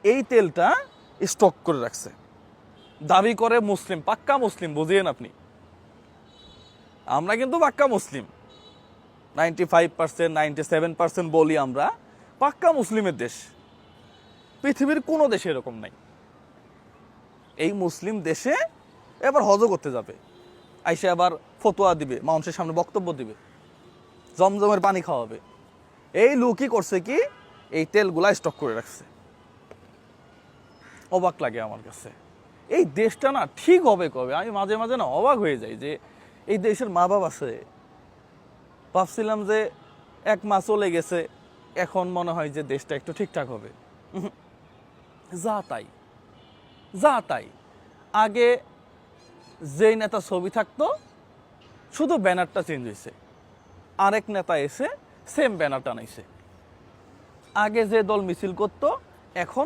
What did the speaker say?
এই তেলটা স্টক করে রাখছে, দাবি করে মুসলিম, পাক্কা মুসলিম, বুঝিয়েন আপনি। আমরা কিন্তু পাক্কা মুসলিম, 95%, 97% বলি আমরা, পাক্কা মুসলিমের দেশ। পৃথিবীর কোনো দেশে এরকম নাই। এই মুসলিম দেশে এবার হজ করতে যাবে, আইসে আবার ফতোয়া দিবে, মানুষের সামনে বক্তব্য দিবে, জমজমের পানি খাওয়াবে। এই লোকই করছে কি, এই তেলগুলা স্টক করে রাখছে। অবাক লাগে আমার কাছে, এই দেশটা না ঠিক হবে কবে? আমি মাঝে মাঝে না অবাক হয়ে যাই যে এই দেশের মা বাপ আছে। ভাবছিলাম যে 1 মাস চলে গেছে, এখন মনে হয় যে দেশটা একটু ঠিকঠাক হবে। যা তাই, যা তাই। আগে যেই নেতা ছবি থাকতো, শুধু ব্যানারটা চেঞ্জ হয়েছে, আরেক নেতা এসে সেম ব্যানার টানাইছে। আগে যে দল মিছিল করতো, এখন